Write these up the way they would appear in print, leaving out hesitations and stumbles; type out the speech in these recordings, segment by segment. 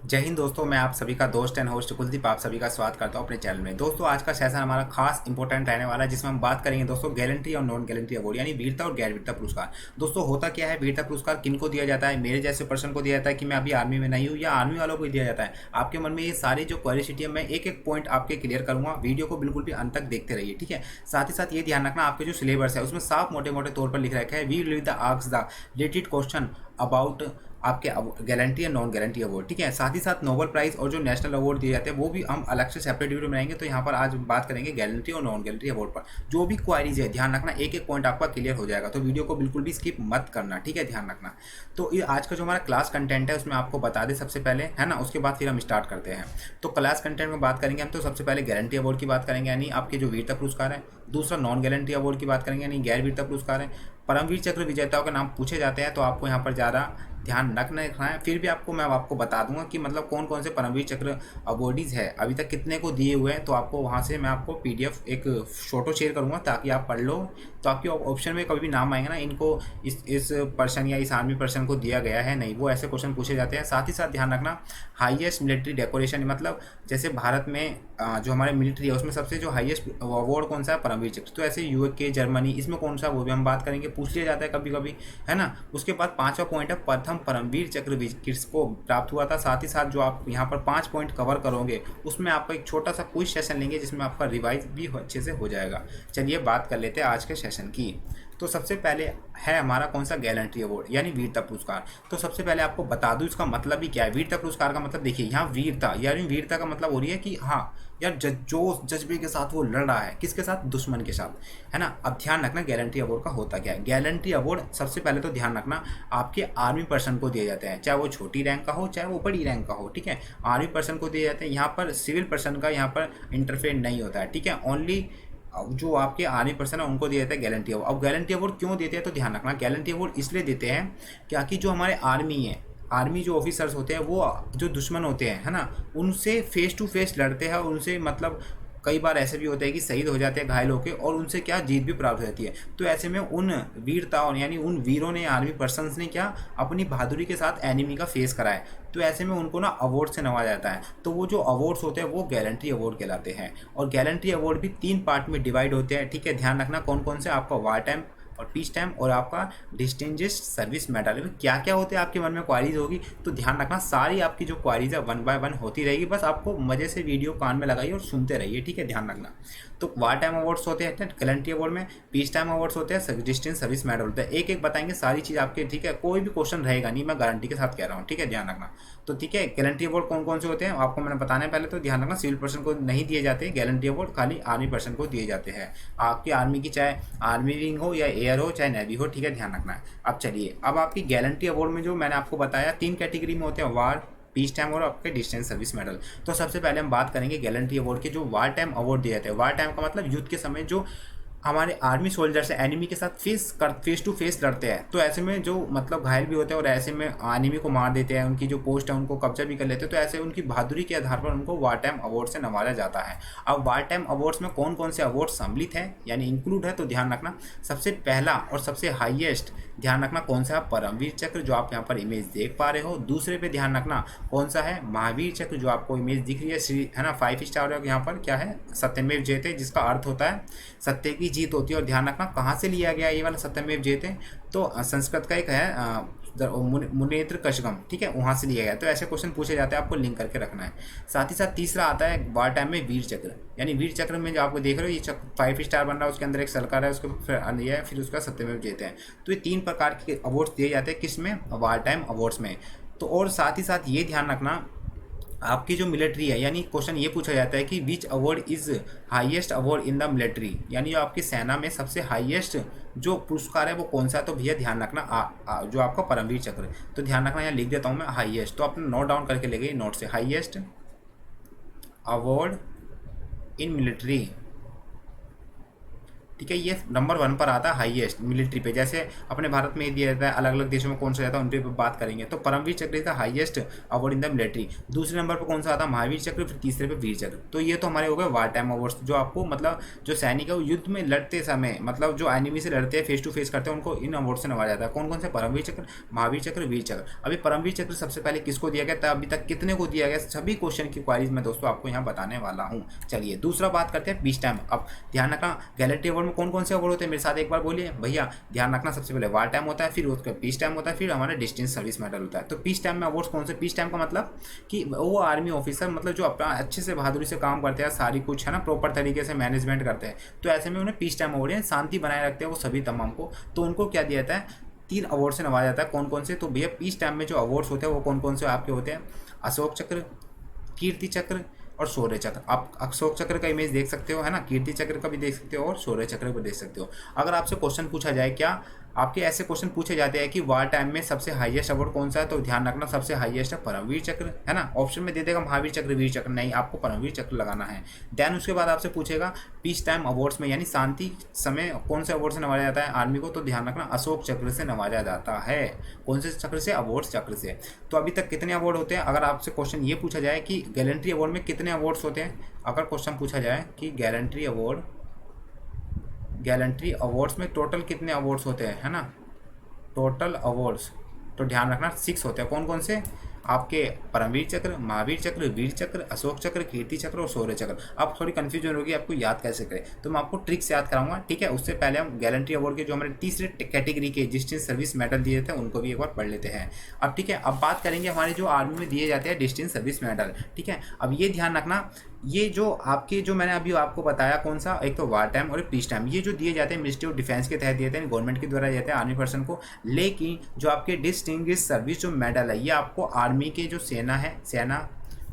जय हिंद दोस्तों, मैं आप सभी का दोस्त एंड होस्ट कुलदीप आप सभी का स्वागत करता हूं अपने चैनल में। दोस्तों, आज का सेशन हमारा खास इंपॉर्टेंट रहने वाला है, जिसमें हम बात करेंगे दोस्तों गैलेंट्री और नॉन गैलेंट्री अवार्ड, यानी वीरता और गैर वीरता पुरस्कार। दोस्तों, होता क्या है, वीरता पुरस्कार किन को दिया जाता है? मेरे जैसे पर्सन को दिया जाता है कि मैं अभी आर्मी में नहीं हूँ, या आर्मी वालों को दिया जाता है? आपके मन में ये सारी जो क्वेरिसिटी है, मैं एक एक पॉइंट आपके क्लियर करूंगा। वीडियो को बिल्कुल भी अंत तक देखते रहिए, ठीक है। साथ ही साथ ये ध्यान रखना, आपके जो सिलेबस है उसमें साफ मोटे मोटे तौर पर लिख रखा है, we will the ask the related question about आपके गारंटी या नॉन गारंटी अवार्ड, ठीक है। साथ ही साथ नोबेल प्राइज और जो नेशनल अवार्ड दिए जाते हैं वो भी हम अलग से सेपरेट वीडियो बनाएंगे। तो यहाँ पर आज बात करेंगे गारंटी और नॉन गारंटी अवार्ड पर। जो भी क्वारीज है, ध्यान रखना, एक एक पॉइंट आपका क्लियर हो जाएगा, तो वीडियो को बिल्कुल भी स्किप मत करना, ठीक है, ध्यान रखना। तो ये आज का जो हमारा क्लास कंटेंट है उसमें आपको बता दें सबसे पहले, है ना, उसके बाद फिर हम स्टार्ट करते हैं। तो क्लास कंटेंट में बात करेंगे हम, तो सबसे पहले गारंटी अवार्ड की बात करेंगे, यानी आपके जो वीरता पुरस्कार है। दूसरा नॉन गारंटी अवार्ड की बात करेंगे, यानी गैर वीरता पुरस्कार है। परमवीर चक्र विजेताओं के नाम पूछे जाते हैं, तो आपको यहाँ पर ज़्यादा ध्यान रखना है। फिर भी मैं आपको बता दूंगा कि मतलब कौन कौन से परमवीर चक्र अवार्डीज़ है, अभी तक कितने को दिए हुए हैं। तो आपको वहाँ से मैं आपको पीडीएफ एक फोटो शेयर करूँगा ताकि आप पढ़ लो। तो आपके ऑप्शन में कभी भी नाम आएगा ना, इनको इस पर्सन या इस आर्मी पर्सन को दिया गया है, नहीं, वो ऐसे क्वेश्चन पूछे जाते हैं। साथ ही साथ ध्यान रखना, हाईएस्ट मिलिट्री डेकोरेशन, मतलब जैसे भारत में जो हमारे मिलिट्री है उसमें सबसे जो हाईएस्ट अवार्ड कौन सा है, परमवीर चक्र। तो ऐसे यूके, जर्मनी, इसमें कौन सा, वो भी हम बात करेंगे, पूछ लिया जाता है कभी कभी, है ना। उसके बाद पांचवा पॉइंट है, प्रथम परमवीर चक्र किसको प्राप्त हुआ था। साथ ही साथ जो आप यहाँ पर 5 पॉइंट कवर करोगे उसमें आपका एक छोटा सा क्विज सेशन लेंगे, जिसमें आपका रिवाइज भी अच्छे से हो जाएगा। चलिए बात कर लेते हैं आज के सेशन की। तो सबसे पहले है हमारा कौन सा, गैलेंट्री अवार्ड यानी वीरता पुरस्कार। तो सबसे पहले आपको बता दूं इसका मतलब ही क्या है। वीरता पुरस्कार का मतलब देखिए, यहाँ वीरता यानी वीरता का मतलब हो रही है कि हाँ यार, जो जज्बे के साथ वो लड़ रहा है, किसके साथ, दुश्मन के साथ, है ना। अब ध्यान रखना गैलेंट्री अवार्ड का होता क्या है। गैलेंट्री अवार्ड सबसे पहले तो ध्यान रखना आपके आर्मी पर्सन को दिए जाते हैं, चाहे वो छोटी रैंक का हो चाहे वो बड़ी रैंक का हो, ठीक है। आर्मी पर्सन को दिए जाते हैं। यहाँ पर सिविल पर्सन का यहाँ पर इंटरफेयर नहीं होता है, ठीक है। ओनली जो आपके आर्मी पर्सन है उनको दिए जाते हैं गैलेंट्री अवार्ड। अब गैलेंट्री अवार्ड क्यों देते हैं, तो ध्यान रखना, गैलेंट्री अवार्ड इसलिए देते हैं क्योंकि जो हमारे आर्मी है, आर्मी जो ऑफिसर्स होते हैं वो जो दुश्मन होते हैं, है ना, उनसे फेस टू फेस लड़ते हैं, उनसे मतलब कई बार ऐसे भी होता है कि शहीद हो जाते हैं घायल होकर, और उनसे क्या जीत भी प्राप्त हो जाती है। तो ऐसे में उन वीरताओं यानी उन वीरों ने, आर्मी पर्सन्स ने क्या अपनी बहादुरी के साथ एनिमी का फेस करा है, तो ऐसे में उनको ना अवार्ड से नवाजा जाता है। तो वो जो अवार्ड्स होते हैं वो गैलेंट्री अवार्ड कहलाते हैं। और गैलेंट्री अवार्ड भी 3 पार्ट में डिवाइड होते हैं, ठीक है। ध्यान रखना कौन कौन से, आपका वार टाइम और पीस टाइम और आपका डिस्टिंग्विश्ड सर्विस मेडल में क्या क्या होते हैं, आपके मन में क्वारीज होगी। तो ध्यान रखना सारी आपकी जो क्वारीज है 1 बाय 1 होती रहेगी, बस आपको मजे से वीडियो कान में लगाइए और सुनते रहिए, ठीक है, ध्यान रखना। तो वार टाइम अवार्ड्स होते हैं गैलेंट्री अवार्ड में, पीस टाइम अवार्ड्स होते हैं, डिस्टिंग्विश्ड सर्विस मेडल होता है। एक एक बताएंगे सारी चीज़ आपके, ठीक है। कोई भी क्वेश्चन रहेगा नहीं, मैं गारंटी के साथ कह रहा हूँ, ठीक है, ध्यान रखना। तो ठीक है, गैलेंट्री अवार्ड कौन कौन से होते हैं आपको मैंने बताना है। पहले तो ध्यान रखना, सिविल पर्सन को नहीं दिए जाते गैलेंट्री अवार्ड, खाली आर्मी पर्सन को दिए जाते हैं। आपकी आर्मी की चाहे आर्मी विंग हो या एयर हो चाहे नेवी हो, ठीक है, ध्यान रखना है। अब चलिए, अब आपकी गैलेंट्री अवार्ड में जो मैंने आपको बताया 3 कैटेगरी में होते हैं, वार, पीस टाइम और आपके डिस्टेंस सर्विस मेडल। तो सबसे पहले हम बात करेंगे गैलेंट्री अवार्ड के, जो वार टाइम अवार्ड दिए जाते हैं। वार टाइम का मतलब युद्ध के समय जो हमारे आर्मी सोल्जर्स एनिमी के साथ फेस टू फेस लड़ते हैं, तो ऐसे में जो मतलब घायल भी होते हैं और ऐसे में एनिमी को मार देते हैं, उनकी जो पोस्ट है उनको कब्जा भी कर लेते हैं, तो ऐसे उनकी बहादुरी के आधार पर उनको वार टाइम अवार्ड से नवाजा जाता है। अब वार टाइम अवार्ड्स में कौन कौन से अवार्ड सम्मिलित है यानी इंक्लूड है, तो ध्यान रखना सबसे पहला और सबसे हाईएस्ट, ध्यान रखना कौन सा है, परमवीर चक्र, जो आप यहाँ पर इमेज देख पा रहे हो। दूसरे पे ध्यान रखना कौन सा है, महावीर चक्र, जो आपको इमेज दिख रही है, है ना, 5 स्टार। यहाँ पर क्या है, सत्यमेव जयते, जिसका अर्थ होता है सत्य की जीत होती है। और ध्यान रखना कहाँ से लिया गया ये वाला सत्यमेव जयते, तो संस्कृत का एक है मुनेत्र कशगम, ठीक है, वहाँ से लिया गया। तो ऐसे क्वेश्चन पूछे जाते हैं, आपको लिंक करके रखना है। साथ ही साथ तीसरा आता है वार टाइम में वीर चक्र, यानी वीर चक्र में जो आपको देख रहे हो ये चक्र 5 स्टार बन रहा है, उसके अंदर एक सलकार है, उसके फिर उसका सत्यमेव जयते हैं। तो ये 3 प्रकार के अवार्ड्स दिए जाते हैं, किस में, वार टाइम अवार्ड्स में। तो और साथ ही साथ ये ध्यान रखना, आपकी जो मिलिट्री है, यानी क्वेश्चन ये पूछा जाता है कि which award is highest award in the military, यानी जो आपकी सेना में सबसे हाईएस्ट जो पुरस्कार है वो कौन सा है। तो भैया ध्यान रखना जो आपका परमवीर चक्र। तो ध्यान रखना, यहाँ लिख देता हूँ मैं हाईएस्ट, तो अपने नोट डाउन करके ले गए नोट से, हाईएस्ट अवार्ड इन मिलिट्री ठीक है। ये नंबर 1 पर आता है हाईएस्ट मिलिट्री पे, जैसे अपने भारत में दिया जाता है, अलग अलग देशों में कौन सा जाता है उन पे बात करेंगे। तो परमवीर चक्र is the highest award in the military. दूसरे नंबर पर कौन सा आता है महावीर चक्र, फिर तीसरे पे वीर चक्र। तो ये तो हमारे हो गए वार टाइम अवार्ड्स, जो आपको मतलब जो सैनिक है वो युद्ध में लड़ते समय मतलब जो एनिमी से लड़ते हैं, फेस टू फेस करते हैं, उनको इन अवार्ड से नवाजा जाता है। कौन कौन से? परमवीर चक्र, महावीर चक्र, वीर चक्र। अभी परमवीर चक्र सबसे पहले किसको दिया गया था, अभी तक कितने को दिया गया, सभी क्वेश्चन की क्वारीज में दोस्तों आपको यहाँ बताने वाला हूँ। चलिए दूसरा बात करते हैं पीस टाइम। अब ध्यान रखना गैलेंट्री अवार्ड में कौन कौन से अवार्ड होते हैं, मेरे साथ एक बार बोलिए भैया। ध्यान रखना सबसे पहले वार टाइम होता है, फिर उसका पीस टाइम होता है, फिर हमारा डिस्टेंस सर्विस मेडल होता है। तो पीस टाइम में अवार्ड्स कौन से? पीस टाइम का मतलब कि वो आर्मी ऑफिसर मतलब जो अपना अच्छे से बहादुरी से काम करते हैं, सारी कुछ है ना प्रॉपर तरीके से मैनेजमेंट करते हैं, तो ऐसे में उन्हें पीस टाइम अवार्ड है, शांति बनाए रखते हैं वो सभी तमाम को। तो उनको क्या दिया जाता है? 3 अवार्ड से नवाजा जाता है। कौन कौन से? तो भैया पीस टाइम में जो अवार्ड्स होते हैं वो कौन कौन से आपके होते हैं? अशोक चक्र, कीर्ति चक्र और शौर्य चक्र। आप अशोक चक्र का इमेज देख सकते हो, है ना, कीर्ति चक्र का भी देख सकते हो और शौर्य चक्र को देख सकते हो। अगर आपसे क्वेश्चन पूछा जाए, क्या आपके ऐसे क्वेश्चन पूछे जाते हैं कि वार टाइम में सबसे हाईएस्ट अवार्ड कौन सा है, तो ध्यान रखना सबसे हाईएस्ट है परमवीर चक्र, है ना। ऑप्शन में दे देगा महावीर चक्र, वीर चक्र, नहीं, आपको परमवीर चक्र लगाना है। देन उसके बाद आपसे पूछेगा पीस टाइम अवार्ड्स में यानी शांति समय कौन से अवार्ड से नवाजा जाता है आर्मी को, तो ध्यान रखना अशोक चक्र से नवाजा जाता है। कौन से चक्र से? अवार्ड्स चक्र से। तो अभी तक कितने अवार्ड होते हैं? अगर आपसे क्वेश्चन ये पूछा जाए कि गैलेंट्री अवार्ड में कितने अवार्ड्स होते हैं, अगर क्वेश्चन पूछा जाए कि गैलेंट्री अवार्ड्स में टोटल कितने अवार्ड्स होते हैं, है ना, टोटल अवार्ड्स, तो ध्यान रखना 6 होते हैं। कौन कौन से? आपके परमवीर चक्र, महावीर चक्र, वीर चक्र, अशोक चक्र, कीर्ति चक्र और शौर्य चक्र। अब थोड़ी कंफ्यूजन होगी आपको याद कैसे करें, तो मैं आपको ट्रिक से याद कराऊंगा, ठीक है। उससे पहले हम गैलेंट्री अवार्ड के जो हमारे तीसरे कैटेगरी के डिस्टेंस सर्विस मेडल दिए थे उनको भी एक बार पढ़ लेते हैं। अब ठीक है, अब बात करेंगे हमारे जो आर्मी में दिए जाते हैं डिस्टेंस सर्विस मेडल, ठीक है। अब ये ध्यान रखना, ये जो आपके जो मैंने अभी आपको बताया कौन सा, एक तो वार टाइम और पीस टाइम, ये जो दिए जाते हैं मिनिस्ट्री ऑफ डिफेंस के तहत दिए जाते हैं, गवर्नमेंट के द्वारा दिए जाते हैं आर्मी पर्सन को। लेकिन जो आपके डिस्टिंग्विश सर्विस जो मेडल है, ये आपको आर्मी के जो सेना है, सेना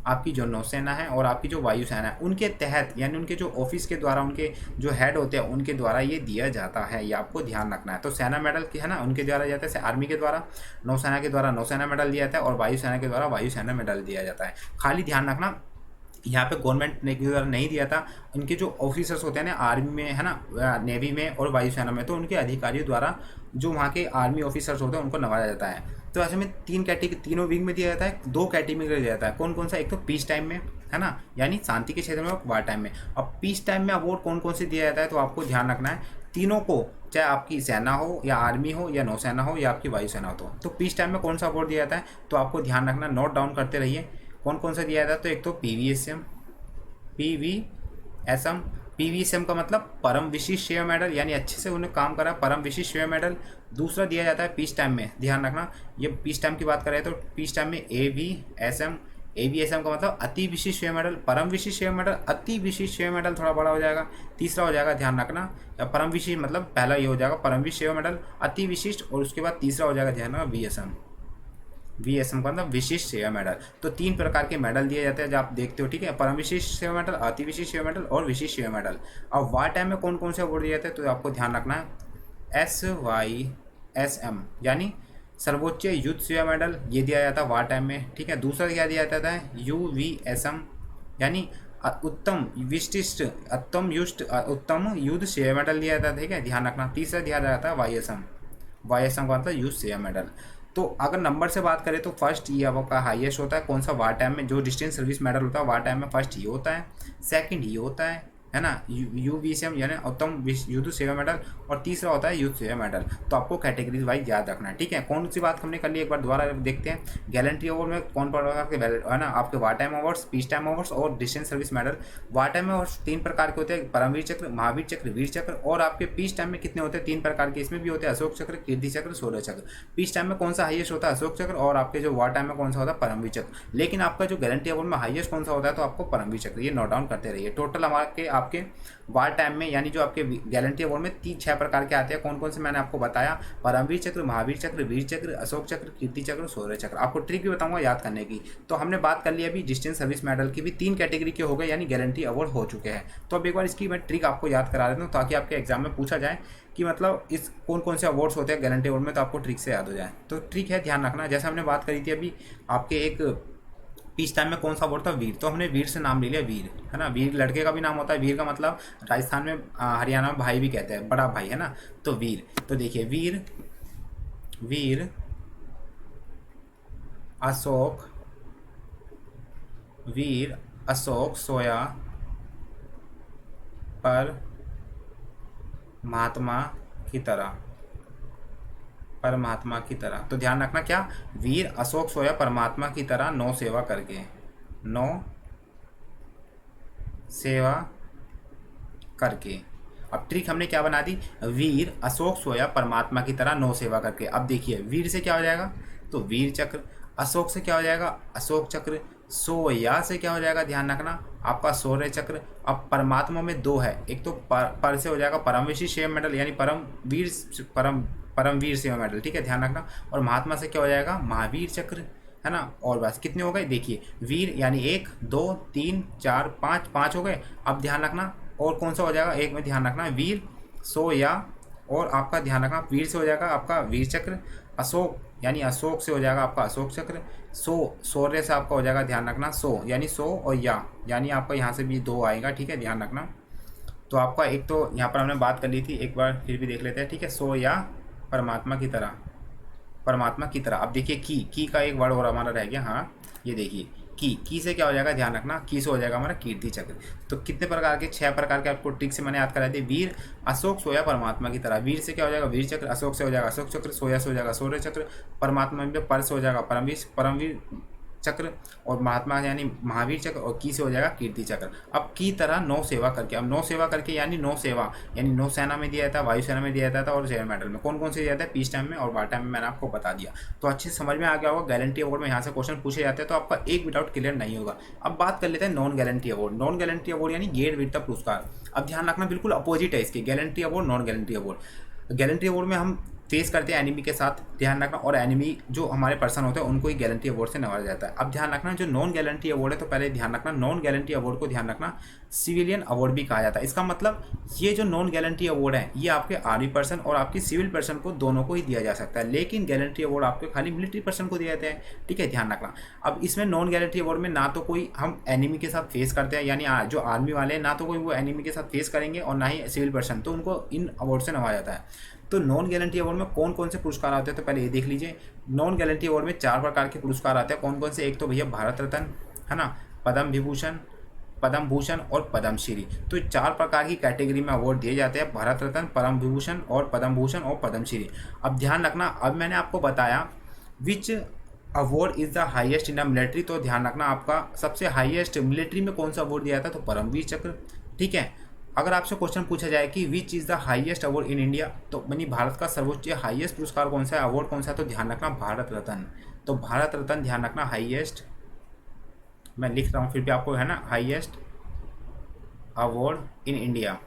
आपकी जो नौसेना है और आपकी जो वायुसेना है उनके तहत यानी उनके जो ऑफिस के द्वारा, उनके जो हेड होते हैं उनके द्वारा ये दिया जाता है, ये आपको ध्यान रखना है। तो सेना मेडल की है ना उनके द्वारा जाता है, आर्मी के द्वारा, नौसेना के द्वारा नौसेना मेडल दिया जाता है और वायुसेना के द्वारा वायुसेना मेडल दिया जाता है। खाली ध्यान रखना यहाँ पे गवर्नमेंट ने के द्वारा नहीं दिया था, उनके जो ऑफिसर्स होते हैं ना आर्मी में, है ना, नेवी में और वायुसेना में, तो उनके अधिकारियों द्वारा जो वहाँ के आर्मी ऑफिसर्स होते हैं उनको नवाजा जाता है। तो ऐसे में 3 कैटेगरी, तीनों विंग में दिया जाता है, 2 कैटेगरी में दिया जाता है। कौन कौन सा? एक तो पीस टाइम में, है ना, यानी शांति के क्षेत्र में, और वार टाइम में। अब पीस टाइम में अवार्ड कौन कौन से दिया जाता है, तो आपको ध्यान रखना है तीनों को, चाहे आपकी सेना हो या आर्मी हो या नौसेना हो या आपकी वायुसेना हो। तो पीस टाइम में कौन सा अवार्ड दिया जाता है, तो आपको ध्यान रखना, नोट डाउन करते रहिए कौन कौन सा दिया जाता है। तो एक तो पीवीएसएम का मतलब परम विशिष्ट सेवा मेडल, यानी अच्छे से उन्हें काम करा, परम विशिष्ट सेवा मेडल। दूसरा दिया जाता है पीस टाइम में, ध्यान रखना ये पीस टाइम की बात करें तो पीस टाइम में एवीएसएम का मतलब अति विशिष्ट सेवा मेडल, परम विशिष्ट सेवा मेडल, अति विशिष्ट सेवा मेडल थोड़ा बड़ा हो जाएगा। तीसरा हो जाएगा, ध्यान रखना, परम विशिष्ट मतलब पहला ये हो जाएगा परम विशिष्ट सेवा मेडल, अति विशिष्ट, और उसके बाद तीसरा हो जाएगा ध्यान रखना वीएसएम का मतलब विशिष्ट सेवा मेडल। तो 3 प्रकार के मेडल दिए जाते हैं जो आप देखते हो, ठीक है, परम विशिष्ट सेवा मेडल, अति विशिष्ट सेवा मेडल और विशिष्ट सेवा मेडल। अब वार टाइम में कौन कौन से अवार्ड दिए जाते हैं, तो आपको ध्यान रखना है SYSM यानी सर्वोच्च युद्ध सेवा मेडल, ये दिया जाता है वार टाइम में, ठीक है। दूसरा क्या दिया जाता है UVSM यानी उत्तम युद्ध सेवा मेडल दिया जाता है, ठीक है, ध्यान रखना। तीसरा दिया जाता है वाईएसएम का मतलब युद्ध सेवा मेडल। तो अगर नंबर से बात करें तो फर्स्ट ये आपका हाईएस्ट होता है, कौन सा, वार टाइम में जो डिस्टेंस सर्विस मेडल होता है वार टाइम में फर्स्ट ये होता है, सेकंड ये होता है ना, UVSM यानी उत्तम युद्ध सेवा मेडल, और तीसरा होता है युद्ध सेवा मेडल। तो आपको कैटेगरीज वाइज याद रखना है, ठीक है। कौन सी बात हमने कर ली, एक बार दोबारा देखते हैं। गैलेंट्री अवार्ड में कौन प्रकार के है ना, आपके war time awards, peace time awards और distance service medal. War time में 3 प्रकार के होते हैं, परमवीर चक्र, महावीर चक्र, वीर चक्र। और आपके पीस टाइम में कितने होते हैं, 3 प्रकार के, इसमें भी होते हैं अशोक चक्र, कीर्ति चक्र, शौर्य चक्र। पीस टाइम में कौन सा हाईएस्ट होता है, अशोक चक्र, और आपके जो वार टाइम में कौन सा होता है, परमवीर चक्र। लेकिन आपका जो गैलेंट्री अवार्ड में हाईएस्ट कौन सा होता है, तो आपको परमवीर चक्र, ये नोट डाउन करते रहिए। टोटल हमारे आपके वार टाइम में यानी जो आपके गैलेंट्री अवार्ड में 6 प्रकार के आते हैं, कौन कौन से मैंने आपको बताया, परमवीर चक्र, महावीर चक्र, वीर चक्र, अशोक चक्र, कीर्ति चक्र, शौर्य चक्र। आपको ट्रिक भी बताऊंगा याद करने की। तो हमने बात कर ली अभी डिस्टेंस सर्विस मेडल की भी 3 कैटेगरी के हो गए, यानी गैलेंट्री अवार्ड हो चुके हैं। तो अब एक बार इसकी मैं ट्रिक आपको याद करा देता हूँ ताकि आपके एग्जाम में पूछा जाए कि मतलब इस कौन कौन से अवार्ड्स होते हैं गैलेंट्री अवार्ड में, तो आपको ट्रिक से याद हो जाए। तो ट्रिक है, ध्यान रखना, जैसे हमने बात करी थी अभी आपके एक पीस टाइम में कौन सा अवार्ड था? वीर। तो हमने वीर से नाम ले लिया, वीर, है ना। वीर लड़के का भी नाम होता है, वीर का मतलब राजस्थान में हरियाणा में भाई भी कहते हैं, बड़ा भाई, है ना। तो वीर। तो देखिए वीर, वीर अशोक, वीर अशोक सोया पर महात्मा की तरह, परमात्मा की तरह। तो ध्यान रखना क्या, वीर अशोक सोया परमात्मा की तरह नौ सेवा करके, नौ सेवा करके। अब ट्रिक हमने क्या बना दी, वीर अशोक सोया परमात्मा की तरह नौ सेवा करके। अब देखिए वीर से क्या हो जाएगा, तो वीर चक्र। अशोक से क्या हो जाएगा, अशोक चक्र। सोया से क्या हो जाएगा, ध्यान रखना, आपका शौर्य चक्र। अब परमात्मा में दो है, एक तो पर से हो जाएगा परमवीर सेवा मेडल, यानी परमवीर, परमवीर सेवा मेडल, ठीक है, ध्यान रखना। और महात्मा से क्या हो जाएगा, महावीर चक्र, है ना। और बस कितने हो गए, देखिए वीर यानी 1 2 3 4 5, 5 हो गए। अब ध्यान रखना और कौन सा हो जाएगा, एक में ध्यान रखना, वीर सोया, और आपका ध्यान रखना वीर से हो जाएगा आपका वीर चक्र। अशोक यानी अशोक से हो जाएगा आपका अशोक चक्र। शौर्य से आपका हो जाएगा, ध्यान रखना, यानी सो और या, यानी आपका यहाँ से भी 2 आएगा, ठीक है, ध्यान रखना। तो आपका एक तो यहाँ पर हमने बात कर ली थी, एक बार फिर भी देख लेते हैं, ठीक है। सो या परमात्मा की तरह, परमात्मा की तरह। अब देखिए की का एक वर्ड और हमारा रह गया, हाँ ये देखिए की से क्या हो जाएगा, ध्यान रखना, की से हो जाएगा हमारा कीर्ति चक्र। तो कितने प्रकार के, 6 प्रकार के आपको ट्रिक से मैंने याद करा दिए। वीर अशोक सोया परमात्मा की तरह, वीर से क्या हो जाएगा, वीर चक्र। अशोक से हो जाएगा अशोक चक्र। सोया से हो जाएगा शौर्य चक्र। परमात्मा में पर से हो जाएगा परमवीर, परमवीर चक्र। और महात्मा यानी महावीर चक्र। और की से हो जाएगा कीर्ति चक्र। अब की तरह 9 सेवा करके, अब 9 सेवा करके यानी 9 सेवा, यानी नौसेना में दिया जाता है, वायुसेना में दिया जाता था, और जेल मेडल में कौन कौन से दिया जाता है, पीस टाइम में और वार टाइम में, मैंने आपको बता दिया। तो अच्छे समझ में आ गया होगा। गारंटी अवार्ड में यहाँ से क्वेश्चन पूछे जाते हैं, तो आपका एक भी डाउट क्लियर नहीं होगा। अब बात कर लेते हैं non guarantee award. Non guarantee award यानी गैर वीरता पुरस्कार। अब ध्यान रखना बिल्कुल अपोजिट है इसके, guarantee award, non guarantee award. Guarantee award में हम फेस करते हैं एनिमी के साथ, ध्यान रखना, और एनिमी जो हमारे पर्सन होते हैं उनको ही गारंटी अवार्ड से नवाजा जाता है। अब ध्यान रखना जो नॉन गारंटी अवार्ड है, तो पहले ध्यान रखना नॉन गारंटी अवार्ड को ध्यान रखना सिविलियन अवार्ड भी कहा जाता है। इसका मतलब ये जो नॉन गारंटी अवार्ड है ये आपके आर्मी पर्सन और आपकी सिविल पर्सन को दोनों को ही दिया जा सकता है, लेकिन गारंटी अवार्ड आपके खाली मिलिट्री पर्सन को दिए जाते हैं, ठीक है, ध्यान रखना। अब इसमें नॉन गारंटी अवार्ड में ना तो कोई हम एनिमी के साथ फेस करते हैं, यानी जो आर्मी वाले हैं ना तो कोई वो एनिमी के साथ फेस करेंगे, और ना ही सिविल पर्सन, तो उनको इन अवार्ड से नवाजा जाता है। तो नॉन गारंटी अवार्ड में कौन कौन से पुरस्कार आते हैं, तो पहले ये देख लीजिए। नॉन गारंटी अवार्ड में 4 प्रकार के पुरस्कार आते हैं, कौन कौन से, एक तो भैया भारत रत्न, है ना, पद्म विभूषण, पद्म भूषण और पद्मश्री। तो 4 प्रकार की कैटेगरी में अवार्ड दिए जाते हैं, भारत रत्न, पद्म विभूषण और पद्म भूषण और पद्मश्री। अब ध्यान रखना, अब मैंने आपको बताया which award is the highest in the military, तो ध्यान रखना आपका सबसे हाईएस्ट मिलिट्री में कौन सा अवार्ड दिया जाता है, तो परमवीर चक्र, ठीक है। अगर आपसे क्वेश्चन पूछा जाए कि which is the highest award in India, तो यानी भारत का सर्वोच्च हाईएस्ट पुरस्कार कौन सा है, अवार्ड कौन सा है, तो ध्यान रखना भारत रत्न। तो भारत रत्न ध्यान रखना हाईएस्ट, मैं लिख रहा हूँ फिर भी आपको, है ना, हाईएस्ट अवार्ड इन इंडिया,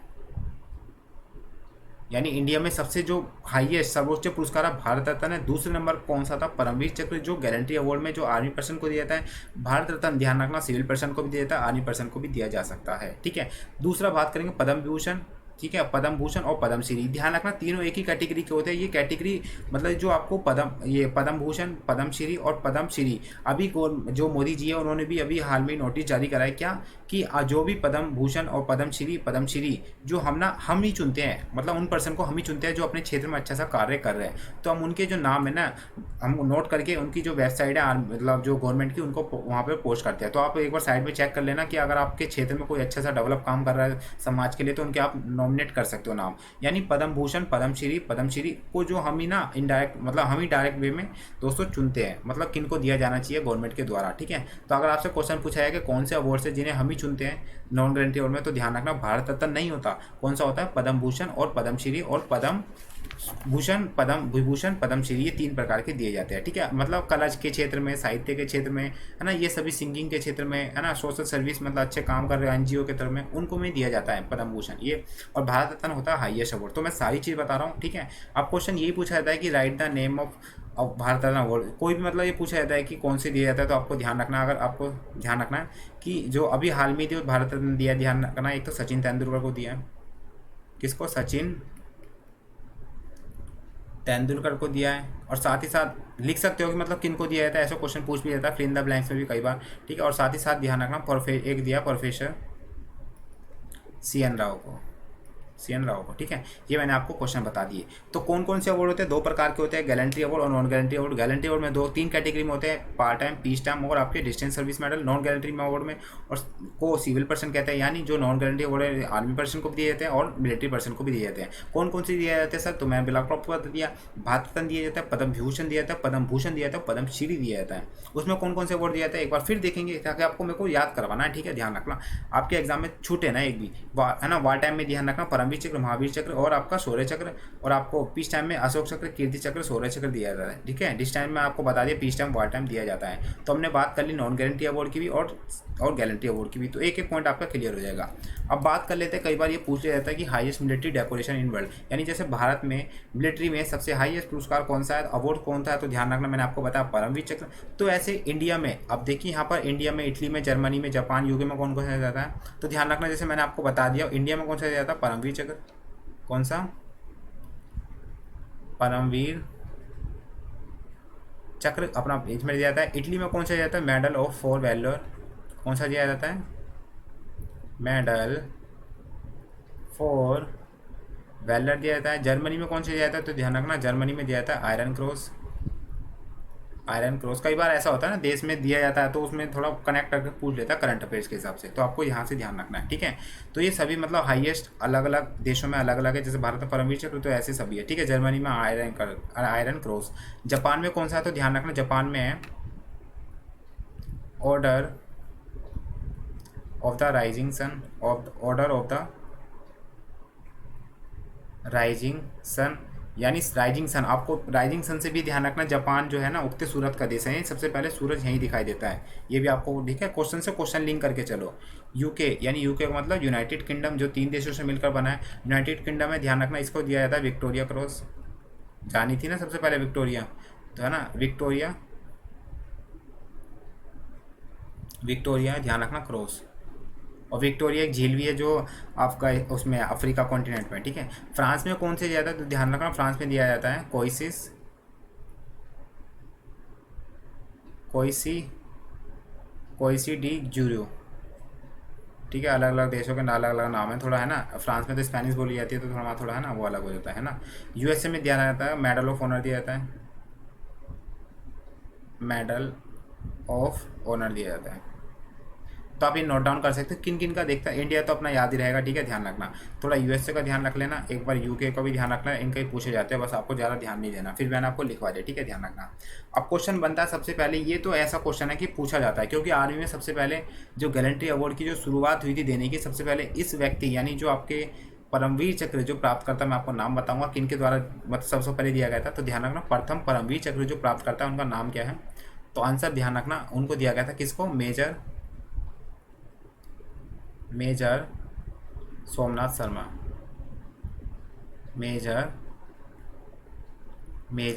यानी इंडिया में सबसे जो हाईएस्ट सर्वोच्च पुरस्कार है भारत रत्न है। दूसरे नंबर कौन सा था, परमवीर चक्र, जो गारंटी अवार्ड में जो आर्मी पर्सन को दिया जाता है। भारत रत्न ध्यान रखना सिविल पर्सन को भी दिया जाता है, आर्मी पर्सन को भी दिया जा सकता है, ठीक है। दूसरा बात करेंगे पद्म विभूषण, ठीक है, पद्म भूषण और पद्मश्री। ध्यान रखना तीनों एक ही कैटेगरी के होते हैं। ये कैटेगरी मतलब जो आपको पद्म भूषण, पद्मश्री और पद्मश्री, अभी जो मोदी जी है उन्होंने भी अभी हाल में नोटिस जारी करा है क्या, कि जो भी पद्म भूषण और पद्मश्री जो हम ही चुनते हैं, मतलब उन पर्सन को हम ही चुनते हैं जो अपने क्षेत्र में अच्छा सा कार्य कर रहे हैं। तो हम उनके जो नाम है ना, हम नोट करके उनकी जो वेबसाइट है मतलब जो गवर्नमेंट की, उनको वहाँ पे पोस्ट करते हैं। तो आप एक बार साइड में चेक कर लेना कि अगर आपके क्षेत्र में कोई अच्छा सा डेवलप काम कर रहा है समाज के लिए, तो उनके आप नॉमिनेट कर सकते हो नाम। यानी पद्म भूषण, पद्मश्री को जो हम ही ना इनडायरेक्ट, मतलब हम ही डायरेक्ट वे में दोस्तों चुनते हैं, मतलब किनको दिया जाना चाहिए गवर्नमेंट के द्वारा, ठीक है। तो अगर आपसे क्वेश्चन पूछा है कि कौन से अवार्ड से जिन्हें हम ही चुनते हैं नॉन गारंटी अवार्ड में, तो ध्यान रखना भारत रत्न नहीं होता, कौन सा होता है, पद्म भूषण और पद्मश्री और पद्म भूषण, पद्म विभूषण, पद्मश्री, ये 3 प्रकार के दिए जाते हैं, ठीक है। मतलब कला के क्षेत्र में, साहित्य के क्षेत्र में, है ना, ये सभी सिंगिंग के क्षेत्र में, है ना, सोशल सर्विस मतलब अच्छे काम कर रहे हैं एनजीओ के तरफ में, उनको में दिया जाता है पद्म भूषण ये। और भारत रत्न होता है हाईएस्ट अवार्ड। तो मैं सारी चीज़ बता रहा हूँ, ठीक है। अब क्वेश्चन यही पूछा जाता है कि right the name of Bharat Ratna award, कोई भी मतलब ये पूछा जाता है कि कौन से दिया जाता है, तो आपको ध्यान रखना, अगर आपको ध्यान रखना है कि जो अभी हाल में जो भारत रत्न दिया, ध्यान रखना, एक तो सचिन तेंदुलकर को दिया है, किसको, सचिन तेंदुलकर को दिया है, और साथ ही साथ लिख सकते हो कि मतलब किन को दिया जाता है, ऐसा क्वेश्चन पूछ भी जाता है फिल इन द ब्लैंक्स में भी कई बार, ठीक है। और साथ ही साथ ध्यान रखना एक दिया प्रोफेसर CN राव को, CN राव को, ठीक है। ये मैंने आपको क्वेश्चन बता दिए। तो कौन कौन से अवार्ड होते हैं, दो प्रकार के होते हैं, गैलेंट्री अवार्ड और non gallantry award. Gallantry award में दो तीन कैटेगरी में होते हैं, पार्ट टाइम, पीस टाइम और आपके distance service medal. Non gallantry award में और को सिविल पर्सन कहते हैं, यानी जो नॉन गैलेंट्री अवार्ड है आर्मी पर्सन को भी दिए जाते हैं और मिलिट्री पर्सन को भी दिए जाते हैं। कौन कौन से दिए जाते हैं सर, तो मैं बिल्कुल आपको बता दिया। भारत रत्न दिया जाता है, पद्म विभूषण दिया जाता है, पद्म भूषण दिया जाता है, पद्म श्री दिया जाता है। उसमें कौन कौन से अवार्ड दिया जाता है एक बार फिर देखेंगे, ताकि आपको मेरे को याद करवाना है, ठीक है। ध्यान रखना आपके एग्जाम में छूटे ना एक भी, है ना। वार टाइम में ध्यान रखना परमवीर चक्र, महावीर चक्र और आपका शौर्य चक्र, और आपको पीस टाइम में अशोक चक्र, कीर्ति चक्र, शौर्य चक्र दिया जाता है, ठीक है। डिस टाइम में आपको बता दिया, पीस टाइम, वार टाइम दिया जाता है। तो हमने बात कर ली नॉन गारंटी अवार्ड की भी और गारंटी अवार्ड की भी, तो एक एक पॉइंट आपका क्लियर हो जाएगा। अब बात कर लेते हैं, कई बार ये पूछ लिया जाता है कि highest military decoration in world, यानी जैसे भारत में मिलिट्री में सबसे हाईएस्ट पुरस्कार कौन सा है, अवार्ड कौन सा है, तो ध्यान रखना मैंने आपको बताया परमवीर चक्र। तो ऐसे इंडिया में, अब देखिए यहाँ पर इंडिया में, इटली में, जर्मनी में, जापान, यूके में कौन कौन सा जाता है, तो ध्यान रखना जैसे मैंने आपको बता दिया, इंडिया में कौन सा जाता है, परमवीर चक्र, कौन सा, परमवीर चक्र अपना इसमें दिया जाता है। इटली में कौन सा दिया जाता है, मेडल ऑफ फॉर वैल्योर, कौन सा दिया जाता है, मेडल फॉर वैल्योर दिया जाता है। जर्मनी में कौन सा दिया जाता है, तो ध्यान रखना जर्मनी में दिया जाता है आयरन क्रॉस, आयरन क्रॉस। कई बार ऐसा होता है ना देश में दिया जाता है तो उसमें थोड़ा कनेक्ट करके पूछ लेता है करंट अफेयर्स के हिसाब से, तो आपको यहाँ से ध्यान रखना है, ठीक है। तो ये सभी मतलब हाईएस्ट अलग अलग देशों में अलग अलग है, जैसे भारत में परमवीर चक्र, तो ऐसे सभी है, ठीक है। जर्मनी में आयरन क्रॉस। जापान में कौन सा है, तो ध्यान रखना जापान में है Order of the Rising Sun, Order of the Rising Sun, यानी राइजिंग सन। आपको राइजिंग सन से भी ध्यान रखना, जापान जो है ना उगते सूरज का देश है, सबसे पहले सूरज यहीं दिखाई देता है, ये भी आपको, ठीक है। क्वेश्चन से क्वेश्चन लिंक करके चलो। यूके, यानी यूके का मतलब यूनाइटेड किंगडम, जो 3 देशों से मिलकर बना है। यूनाइटेड किंगडम में ध्यान रखना इसको दिया जाता है विक्टोरिया क्रॉस, जानी थी ना सबसे पहले विक्टोरिया, तो है ना विक्टोरिया, विक्टोरिया ध्यान रखना क्रॉस। और विक्टोरिया एक झील भी है जो आपका उसमें अफ्रीका कॉन्टिनेंट में, ठीक है। फ्रांस में कौन से दिया जाता है, तो ध्यान रखना फ्रांस में दिया जाता है कोइसिस, कोइसी डी जूरियो, ठीक है। अलग अलग देशों के अलग अलग नाम है थोड़ा, है ना। फ्रांस में तो स्पेनिश बोली जाती है तो थोड़ा थोड़ा है ना वो अलग हो जाता है ना। यूएसए में दिया जाता है मेडल ऑफ ऑनर दिया जाता है, मेडल ऑफ ऑनर दिया जाता है। तो आप ये नोट डाउन कर सकते हो किन किन का देखता है। इंडिया तो अपना याद ही रहेगा, ठीक है, ध्यान रखना। थोड़ा यूएसए का ध्यान रख लेना, एक बार यूके का भी ध्यान रखना, इनके ही पूछे जाते हैं, बस आपको ज़्यादा ध्यान नहीं देना, फिर मैंने आपको लिखवा दिया, ठीक है, ध्यान रखना। अब क्वेश्चन बनता है सबसे पहले, ये तो ऐसा क्वेश्चन है कि पूछा जाता है, क्योंकि आर्मी में सबसे पहले जो गैलेंट्री अवार्ड की जो शुरुआत हुई थी देने की, सबसे पहले इस व्यक्ति यानी जो आपके परमवीर चक्र जो प्राप्त करता, मैं आपको नाम बताऊंगा किन के द्वारा मतलब सबसे पहले दिया गया था, तो ध्यान रखना प्रथम परमवीर चक्र जो प्राप्त करता है उनका नाम क्या है, तो आंसर ध्यान रखना उनको दिया गया था किसको, मेजर सोमनाथ शर्मा, मेजर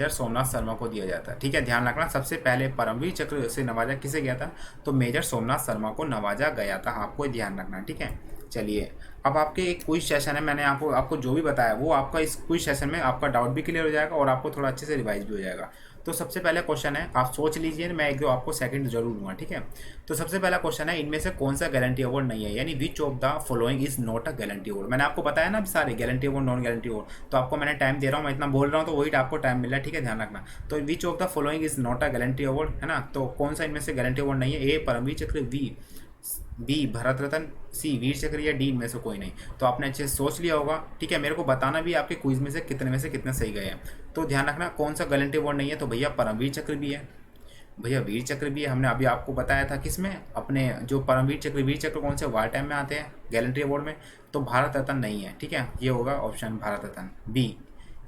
सोमनाथ शर्मा को दिया जाता है, ठीक है। ध्यान रखना सबसे पहले परमवीर चक्र से नवाजा किसे गया था, तो मेजर सोमनाथ शर्मा को नवाजा गया था, आपको ध्यान रखना, ठीक है। चलिए अब आपके एक क्विज सेशन है, मैंने आपको जो भी बताया वो आपका इस क्विज सेशन में आपका डाउट भी क्लियर हो जाएगा और आपको थोड़ा अच्छे से रिवाइज भी हो जाएगा। तो सबसे पहला क्वेश्चन है, आप सोच लीजिए, मैं एक दो आपको सेकंड जरूर दूंगा, ठीक है। तो सबसे पहला क्वेश्चन है, इनमें से कौन सा गारंटी अवार्ड नहीं है, यानी विच of the following is not a guarantee award. मैंने आपको बताया ना सारे guarantee award non guarantee award, तो आपको मैंने टाइम दे रहा हूँ, मैं इतना बोल रहा हूँ तो वही आपको टाइम मिल रहा है, ठीक है, ध्यान रखना। तो विच of the following is not a guarantee award, है ना, तो कौन सा इनमें से गारंटी अवार्ड नहीं है, ए परमवीर चक्र, बी भारत रत्न, सी वीर चक्र, या डी इनमें से कोई नहीं। तो आपने अच्छे से सोच लिया होगा, ठीक है। मेरे को बताना भी आपके क्विज में से कितने सही गए हैं। तो ध्यान रखना कौन सा गारंटी अवार्ड नहीं है, तो भैया परमवीर चक्र भी है, भैया वीर चक्र भी है, हमने अभी आपको बताया था किसमें, अपने जो परमवीर चक्र, वीर चक्र कौन से वार टाइम में आते हैं गारंटी अवार्ड में, तो भारत रत्न नहीं है, ठीक है। ये होगा ऑप्शन भारत रत्न बी,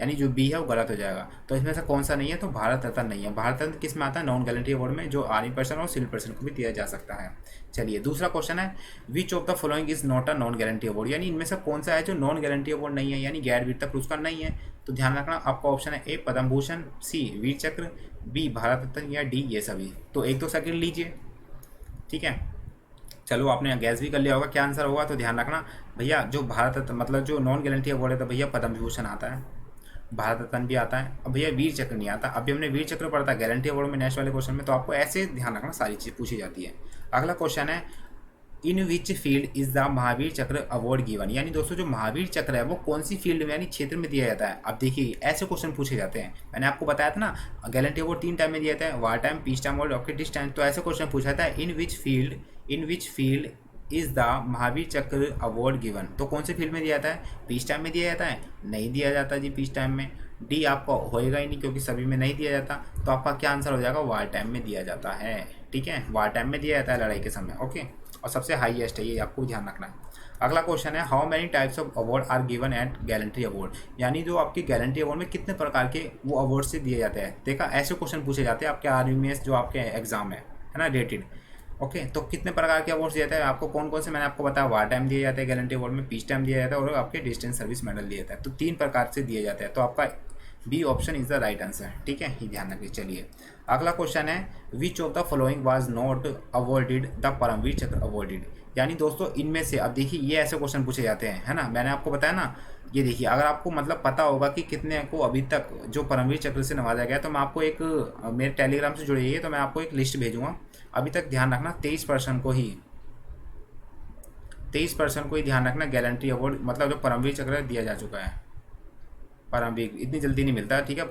यानी जो बी है वो गलत हो जाएगा। तो इसमें से कौन सा नहीं है, तो भारत रत्न नहीं है। भारत रत्न किस में आता है, नॉन गारंटी अवार्ड में, जो आर्मी पर्सन और सिविल पर्सन को भी दिया जा सकता है। चलिए दूसरा क्वेश्चन है, which of the following is not a non guarantee award, यानी इनमें से कौन सा है जो नॉन गारंटी अवार्ड नहीं है, यानी गैर वीरता पुरस्कार नहीं है। तो ध्यान रखना आपका ऑप्शन है ए पद्म भूषण, सी वीर चक्र, बी भारत रत्न, या डी ये सभी। तो एक दो सेकंड लीजिए, ठीक है। चलो आपने गैस भी कर लिया होगा क्या आंसर होगा, तो ध्यान रखना भैया जो भारत रत्न मतलब जो नॉन गारंटी अवार्ड है तो भैया पद्म विभूषण आता है। भारत रत्न भी आता है। अब भैया वीर चक्र नहीं आता। अभी हमने वीर चक्र पढ़ा था गारंटी अवार्ड में नेक्स्ट वाले क्वेश्चन में, तो आपको ऐसे ध्यान रखना सारी चीज़ पूछी जाती है। अगला क्वेश्चन है in which field is the Mahavir Chakra award given, यानी दोस्तों जो महावीर चक्र है वो कौन सी फील्ड में यानी क्षेत्र में दिया जाता है। अब देखिए ऐसे क्वेश्चन पूछे जाते हैं। मैंने आपको बताया था ना गैलेंटी अवार्ड 3 टाइम में दिया था, वार टाइम, पीस टाइम और रॉकेट टाइम। तो ऐसे क्वेश्चन पूछा था in which field is the Mahavir Chakra award given. तो कौन से फील्ड में दिया जाता है, पीस टाइम में दिया जाता है, नहीं दिया जाता जी पीस टाइम में। डी आपका होएगा ही नहीं क्योंकि सभी में नहीं दिया जाता। तो आपका क्या आंसर हो जाएगा, वार टाइम में दिया जाता है। ठीक है, वार टाइम में दिया जाता है लड़ाई के समय। ओके, और सबसे हाईएस्ट है ये, आपको ध्यान रखना है। अगला क्वेश्चन है how many types of award are given at gallantry award, यानी जो आपकी गैलेंट्री अवार्ड में कितने प्रकार के वो अवार्ड से दिए जाते हैं। देखा ऐसे क्वेश्चन पूछे जाते हैं आपके आरयूएमएस जो आपके एग्जाम है ना रेटेड। ओके, तो कितने प्रकार के अवार्ड्स दिए जाते हैं आपको, कौन कौन से मैंने आपको बताया, वार टाइम दिए जाते हैं गैलेंट्री अवार्ड में, पीस टाइम दिया जाता है और आपके डिस्टेंस सर्विस मेडल दिया जाता है। तो 3 प्रकार से दिए जाते हैं। तो आपका B option is the right answer. ठीक है, ये ध्यान रखिए। चलिए अगला क्वेश्चन है which of the following was not awarded the Param Vir Chakra awarded, यानी दोस्तों इनमें से, अब देखिए ये ऐसे क्वेश्चन पूछे जाते हैं है ना, मैंने आपको बताया ना। ये देखिए अगर आपको मतलब पता होगा कि कितने को अभी तक जो परमवीर चक्र से नवाजा गया, तो मैं आपको एक मेरे टेलीग्राम से जुड़े तो मैं आपको एक लिस्ट भेजूंगा। अभी तक ध्यान रखना 23% को ही ध्यान रखना गैलेंट्री अवार्ड मतलब जो परमवीर चक्र दिया जा चुका है। परमवीर इतनी जल्दी नहीं मिलता, ठीक है,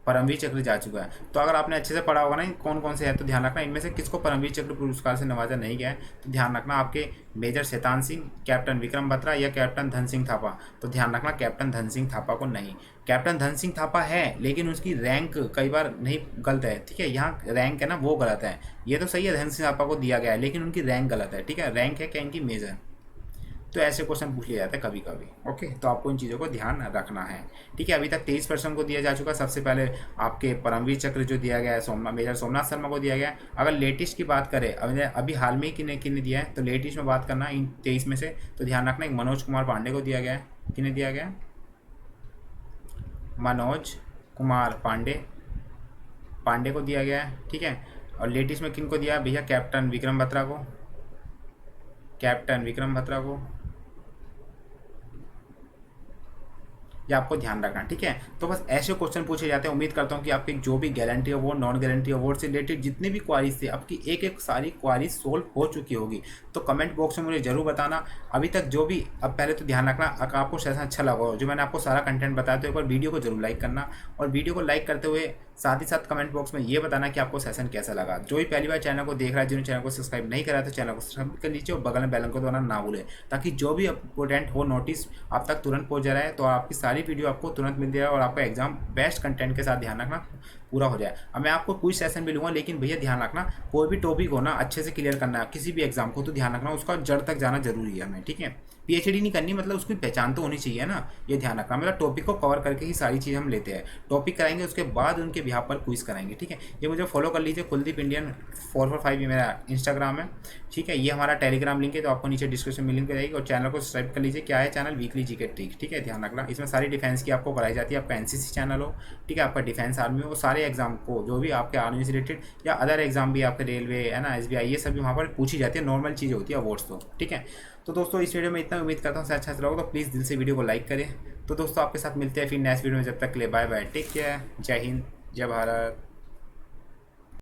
परमवीर चक्र जा चुका है। तो अगर आपने अच्छे से पढ़ा होगा ना कौन कौन से है, तो ध्यान रखना इनमें से किसको परमवीर चक्र पुरस्कार से नवाजा नहीं गया है। तो ध्यान रखना आपके मेजर शैतान सिंह, कैप्टन विक्रम बत्रा या कैप्टन धन सिंह थापा। तो ध्यान रखना कैप्टन धन सिंह थापा को नहीं। कैप्टन धन सिंह थापा है लेकिन उसकी रैंक कई बार नहीं गलत है। ठीक है, यहाँ रैंक है ना वो गलत है। ये तो सही है धन सिंह थापा को दिया गया है लेकिन उनकी रैंक गलत है। ठीक है, रैंक है क्या इनकी मेजर। तो ऐसे क्वेश्चन पूछ लिए जाते हैं कभी कभी। ओके, तो आपको इन चीज़ों को ध्यान रखना है। ठीक है, अभी तक 23% को दिया जा चुका। सबसे पहले आपके परमवीर चक्र जो दिया गया है मेजर सोमनाथ शर्मा को दिया गया है। अगर लेटेस्ट की बात करें अभी हाल में किन्हें किन्हें दिया है, तो लेटेस्ट में बात करना इन 23 में से, तो ध्यान रखना एक मनोज कुमार पांडे को दिया गया है। किन्हें दिया गया, मनोज कुमार पांडे को दिया गया है। ठीक है, और लेटेस्ट में किन को दिया भैया, कैप्टन विक्रम बत्रा को, ये आपको ध्यान रखना। ठीक है, तो बस ऐसे क्वेश्चन पूछे जाते हैं। उम्मीद करता हूँ कि आपके जो भी guarantee award non guarantee award से रिलेटेड जितने भी क्वारीज थे आपकी एक एक सारी क्वारीज सोल्व हो चुकी होगी। तो कमेंट बॉक्स में मुझे जरूर बताना अभी तक जो भी। अब पहले तो ध्यान रखना अगर आपको सेशन अच्छा लगा हो जो मैंने आपको सारा कंटेंट बताया, तो एक बार वीडियो को जरूर लाइक करना, और वीडियो को लाइक करते हुए साथ ही साथ कमेंट बॉक्स में ये बताना कि आपको सेशन कैसा लगा। जो भी पहली बार चैनल को देख रहा है, जिन्होंने चैनल को सब्सक्राइब नहीं करा तो चैनल को सब्सक्राइब कर लीजिए और बगल में बेल आइकन को दबाना ना भूलें, ताकि जो भी इंपॉर्टेंट हो नोटिस आप तक तुरंत पहुंच जा रहा है। तो आपकी सारी वीडियो आपको तुरंत मिल जाए और आपका एग्जाम बेस्ट कंटेंट के साथ ध्यान रखना पूरा हो जाए। अब मैं आपको कुछ सेशन भी लूँगा, लेकिन भैया ध्यान रखना कोई भी टॉपिक हो ना अच्छे से क्लियर करना है किसी भी एग्जाम को, तो ध्यान रखना उसका जड़ तक जाना जरूरी है हमें। ठीक है, पीएचडी नहीं करनी, मतलब उसकी पहचान तो होनी चाहिए ना, ये ध्यान रखना। मतलब टॉपिक को कवर करके ही सारी चीज़ हम लेते हैं। टॉपिक कराएंगे उसके बाद उनके बिहार पर क्विज कराएंगे। ठीक है, ये मुझे फॉलो कर लीजिए, कुलदीप इंडियन 445 ये मेरा इंस्टाग्राम है। ठीक है, ये हमारा टेलीग्राम लिंक है, तो आपको नीचे डिस्क्रिप्शन में लिंक रहेगी, और चैनल को सब्सक्राइब कर लीजिए। क्या है चैनल, वीकली जीके ट्रिक। ठीक है, ध्यान रखना इसमें सारी डिफेंस की आपको कराई जाती है। आपका एनसीसी चैनल हो, ठीक है, आपका डिफेंस आर्मी हो, सारे एग्जाम को जो भी आपके आर्मी से रिलेटेड या अदर एग्जाम भी आपके रेलवे है ना, एसबीआई, ये सभी वहाँ पर पूछी जाती है। नॉर्मल चीज़ें होती है अवार्ड्स तो। ठीक है, तो दोस्तों इस वीडियो में इतना उम्मीद करता हूँ अच्छा लगा, तो प्लीज़ दिल से वीडियो को लाइक करें। तो दोस्तों आपके साथ मिलते हैं फिर नेक्स्ट वीडियो में, जब तक के लिए बाय बाय, टेक केयर, जय हिंद, जय भारत।